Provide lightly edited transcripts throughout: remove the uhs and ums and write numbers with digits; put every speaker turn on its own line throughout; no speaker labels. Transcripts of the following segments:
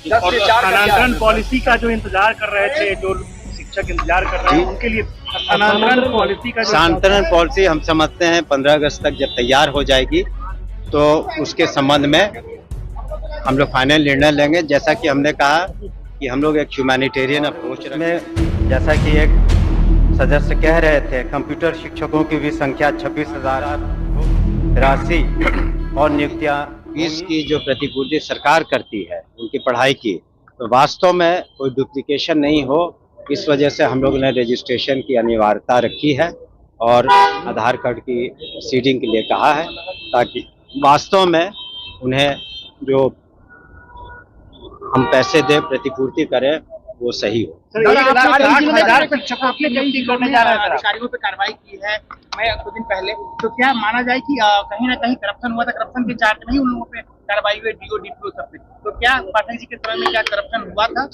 और स्थानांतरण पॉलिसी का जो इंतजार कर रहे थे, जो शिक्षक इंतजार कर रहे हैं, उनके लिए स्थानांतरण पॉलिसी का
स्थानांतरण पॉलिसी हम समझते हैं 15 अगस्त तक जब तैयार हो जाएगी तो उसके संबंध में हम लोग फाइनल निर्णय लेंगे। जैसा कि हमने कहा कि हम लोग एक ह्यूमैनिटेरियन अप्रोच में, जैसा कि एक सदस्य कह रहे थे, कंप्यूटर शिक्षकों की भी संख्या 26,083 और नियुक्तियां, फीस की जो प्रतिपूर्ति सरकार करती है उनकी पढ़ाई की, तो वास्तव में कोई डुप्लीकेशन नहीं हो, इस वजह से हम लोगों ने रजिस्ट्रेशन की अनिवार्यता रखी है और आधार कार्ड की सीडिंग के लिए कहा है, ताकि वास्तव में उन्हें जो हम पैसे दें, प्रतिपूर्ति करें, वो सही हो।
शिक्षकों की नियुक्ति करने जा रहे हैं,
अधिकारियों पे कार्रवाई की है मैं कुछ दिन पहले, तो क्या माना जाए कि कहीं ना कहीं करप्शन हुआ था? करप्शन के चार्ज नहीं उन लोगों पे कार्रवाई हुई, डीओ डीपीओ सब पे, तो क्या पाठक जी के समय में क्या करप्शन हुआ था?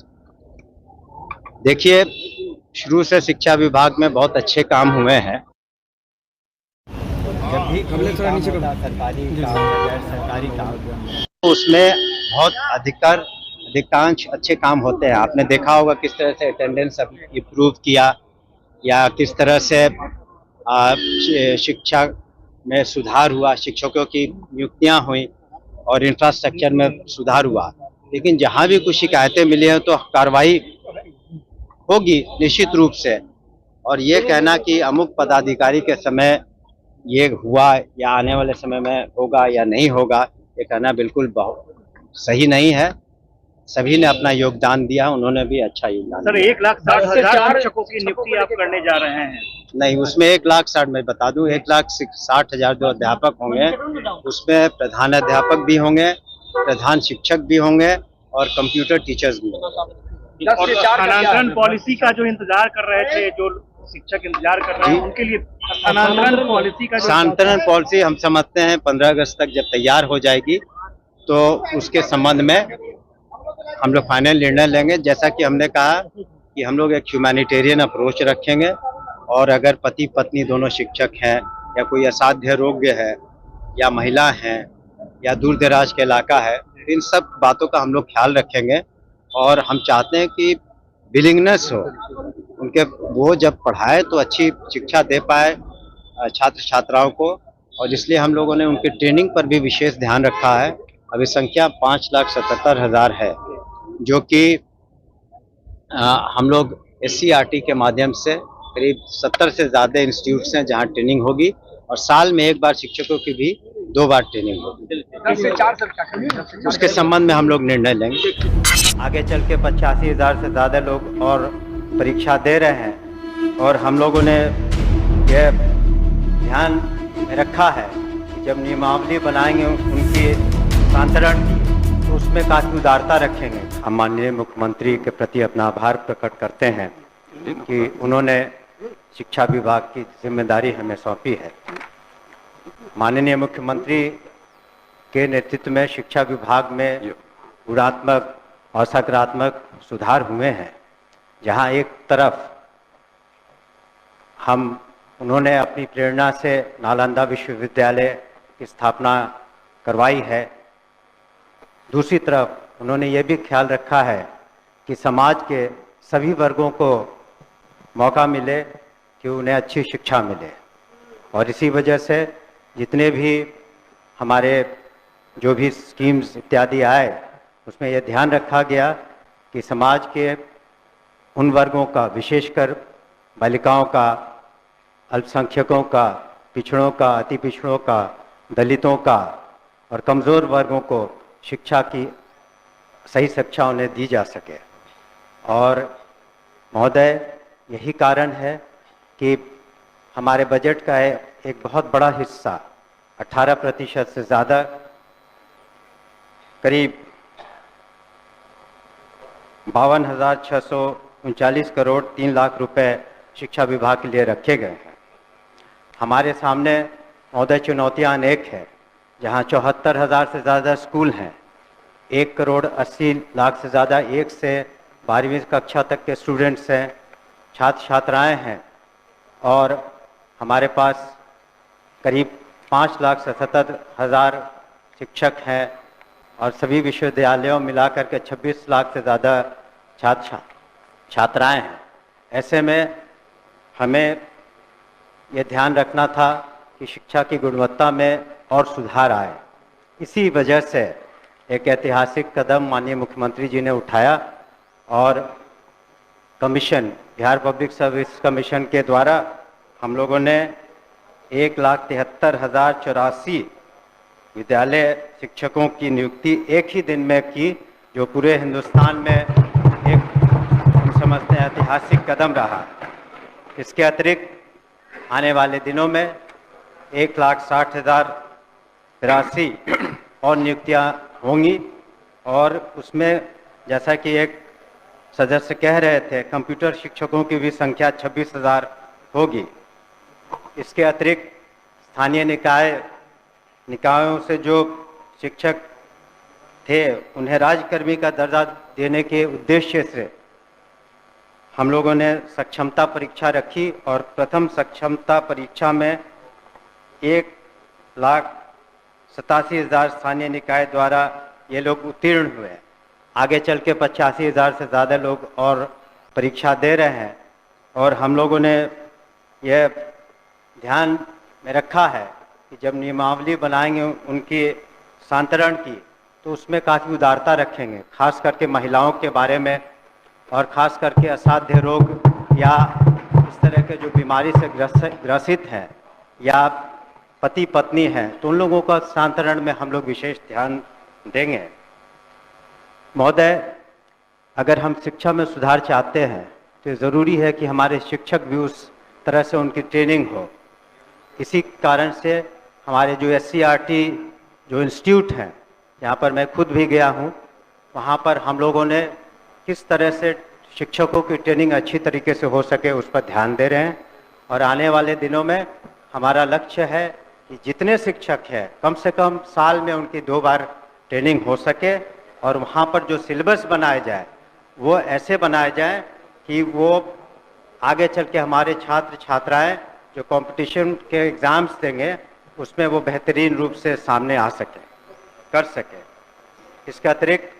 देखिए, शुरू से शिक्षा विभाग में बहुत अच्छे काम हुए हैं। जब भी सरकारी काम या गैर सरकारी काम, तो उसमें बहुत अधिकांश अच्छे काम होते हैं। आपने देखा होगा किस तरह से अटेंडेंस इम्प्रूव किया, या किस तरह से शिक्षा में सुधार हुआ, शिक्षकों की नियुक्तियां हुई और इंफ्रास्ट्रक्चर में सुधार हुआ। लेकिन जहां भी कुछ शिकायतें मिली हैं तो कार्रवाई होगी निश्चित रूप से। और ये कहना कि अमुक पदाधिकारी के समय ये हुआ या आने वाले समय में होगा या नहीं होगा, ये कहना बिल्कुल बहुत सही नहीं है। सभी ने अपना योगदान दिया, उन्होंने भी अच्छा योगदान
सर,
दिया।
1,60,000 शिक्षकों की नियुक्ति आप करने जा रहे हैं?
नहीं, उसमें 1,60,000, मैं बता दूं, 1,60,000 जो अध्यापक होंगे उसमें प्रधानाध्यापक भी होंगे, प्रधान शिक्षक भी होंगे और कंप्यूटर टीचर्स भी होंगे।
और स्थानांतरण पॉलिसी का जो इंतजार कर रहे थे, जो शिक्षक इंतजार कर रहे हैं, उनके लिए स्थानांतरण पॉलिसी का
स्थानांतरण पॉलिसी हम समझते हैं 15 अगस्त तक जब तैयार हो जाएगी तो उसके संबंध में हम लोग फाइनल निर्णय लेंगे। जैसा कि हमने कहा कि हम लोग एक ह्यूमैनिटेरियन अप्रोच रखेंगे और अगर पति पत्नी दोनों शिक्षक हैं या कोई असाध्य रोग्य है या महिला हैं या दूर दराज के इलाका है, इन सब बातों का हम लोग ख्याल रखेंगे। और हम चाहते हैं कि विलिंगनेस हो उनके, वो जब पढ़ाए तो अच्छी शिक्षा दे पाए छात्र छात्राओं को, और इसलिए हम लोगों ने उनके ट्रेनिंग पर भी विशेष ध्यान रखा है। अभी संख्या 5,77,000 है, जो कि हम लोग SCRT के माध्यम से करीब 70 से ज़्यादा इंस्टीट्यूट्स हैं जहां ट्रेनिंग होगी, और साल में एक बार शिक्षकों की भी 2 बार ट्रेनिंग होगी। उसके संबंध में हम लोग निर्णय लेंगे। आगे चल के 85,000 से ज़्यादा लोग और परीक्षा दे रहे हैं, और हम लोगों ने यह ध्यान में रखा है कि जब नियमावली बनाएंगे उनकी स्थानांतरण की, तो उसमें काफ़ी उदारता रखेंगे। हम माननीय मुख्यमंत्री के प्रति अपना आभार प्रकट करते हैं कि उन्होंने शिक्षा विभाग की जिम्मेदारी हमें सौंपी है। माननीय मुख्यमंत्री के नेतृत्व में शिक्षा विभाग में गुणात्मक और सकारात्मक सुधार हुए हैं। जहां एक तरफ उन्होंने अपनी प्रेरणा से नालंदा विश्वविद्यालय की स्थापना करवाई है, दूसरी तरफ उन्होंने ये भी ख्याल रखा है कि समाज के सभी वर्गों को मौका मिले कि उन्हें अच्छी शिक्षा मिले। और इसी वजह से जितने भी हमारे जो भी स्कीम्स इत्यादि आए, उसमें यह ध्यान रखा गया कि समाज के उन वर्गों का, विशेषकर बालिकाओं का, अल्पसंख्यकों का, पिछड़ों का, अति पिछड़ों का, दलितों का और कमज़ोर वर्गों को शिक्षा की सही शिक्षा उन्हें दी जा सके। और महोदय, यही कारण है कि हमारे बजट का एक बहुत बड़ा हिस्सा 18% से ज़्यादा, करीब 52,639 करोड़ 3 लाख रुपए शिक्षा विभाग के लिए रखे गए हैं। हमारे सामने महोदय चुनौतियां अनेक हैं, जहां 74,000 से ज़्यादा स्कूल हैं, 1,80,00,000 से ज़्यादा 1 से 12वीं कक्षा तक के स्टूडेंट्स हैं, छात्र छात्राएं हैं, और हमारे पास करीब 5,77,000 शिक्षक हैं और सभी विश्वविद्यालयों मिलाकर के 26 लाख से ज़्यादा छात्राएं हैं। ऐसे में हमें ये ध्यान रखना था कि शिक्षा की गुणवत्ता में और सुधार आए। इसी वजह से एक ऐतिहासिक कदम माननीय मुख्यमंत्री जी ने उठाया और commission, Bihar public service commission के द्वारा हम लोगों ने 1,73,084 विद्यालय शिक्षकों की नियुक्ति एक ही दिन में की, जो पूरे हिंदुस्तान में एक हम समझते हैं ऐतिहासिक कदम रहा। इसके अतिरिक्त आने वाले दिनों में 1,60,083 और नियुक्तियां होंगी और उसमें जैसा कि एक सदस्य कह रहे थे, कंप्यूटर शिक्षकों की भी संख्या 26,000 होगी। इसके अतिरिक्त स्थानीय निकायों से जो शिक्षक थे उन्हें राज्यकर्मी का दर्जा देने के उद्देश्य से हम लोगों ने सक्षमता परीक्षा रखी और प्रथम सक्षमता परीक्षा में 1,87,000 स्थानीय निकाय द्वारा ये लोग उत्तीर्ण हुए। आगे चल के 85,000 से ज़्यादा लोग और परीक्षा दे रहे हैं और हम लोगों ने यह ध्यान में रखा है कि जब नियमावली बनाएंगे उनकी सांतरण की, तो उसमें काफ़ी उदारता रखेंगे, खास करके महिलाओं के बारे में और ख़ास करके असाध्य रोग या इस तरह के जो बीमारी से ग्रसित हैं या पति पत्नी हैं, तो उन लोगों का सांतरण में हम लोग विशेष ध्यान देंगे। महोदय, अगर हम शिक्षा में सुधार चाहते हैं तो ज़रूरी है कि हमारे शिक्षक भी उस तरह से उनकी ट्रेनिंग हो। इसी कारण से हमारे जो SCRT जो इंस्टीट्यूट हैं, यहाँ पर मैं खुद भी गया हूँ, वहाँ पर हम लोगों ने किस तरह से शिक्षकों की ट्रेनिंग अच्छी तरीके से हो सके उस पर ध्यान दे रहे हैं। और आने वाले दिनों में हमारा लक्ष्य है कि जितने शिक्षक हैं कम से कम साल में उनकी 2 बार ट्रेनिंग हो सके और वहाँ पर जो सिलेबस बनाए जाए वो ऐसे बनाए जाए कि वो आगे चल के हमारे छात्र छात्राएं जो कंपटीशन के एग्ज़ाम्स देंगे उसमें वो बेहतरीन रूप से सामने आ सके, कर सके। इसके अतिरिक्त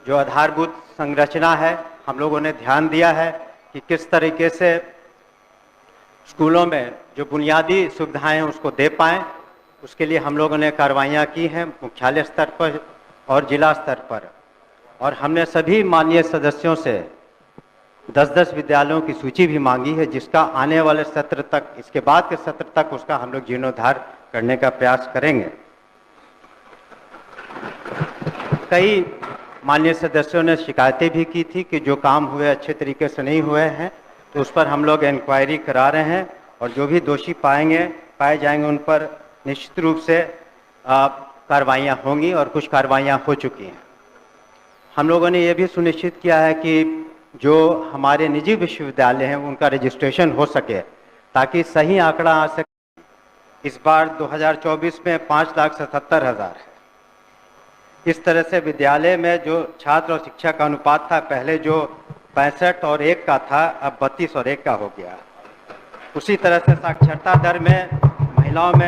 जो आधारभूत संरचना है, हम लोगों ने ध्यान दिया है कि किस तरीके से स्कूलों में जो बुनियादी सुविधाएं हैं उसको दे पाएँ। उसके लिए हम लोगों ने कार्रवाइयाँ की हैं मुख्यालय स्तर पर और जिला स्तर पर, और हमने सभी माननीय सदस्यों से 10-10 विद्यालयों की सूची भी मांगी है, जिसका आने वाले सत्र तक, इसके बाद के सत्र तक उसका हम लोग जीर्णोद्धार करने का प्रयास करेंगे। कई माननीय सदस्यों ने शिकायतें भी की थी कि जो काम हुए अच्छे तरीके से नहीं हुए हैं, तो उस पर हम लोग इंक्वायरी करा रहे हैं और जो भी दोषी पाए जाएंगे उन पर निश्चित रूप से कार्रवाइयाँ होंगी और कुछ कार्रवाइयाँ हो चुकी हैं। हम लोगों ने ये भी सुनिश्चित किया है कि जो हमारे निजी विश्वविद्यालय हैं उनका रजिस्ट्रेशन हो सके, ताकि सही आंकड़ा आ सके। इस बार 2024 में 5,77,000 है। इस तरह से विद्यालय में जो छात्र और शिक्षक का अनुपात था, पहले जो 65 और 1 का था, अब 32 और 1 का हो गया। उसी तरह से साक्षरता दर में महिलाओं में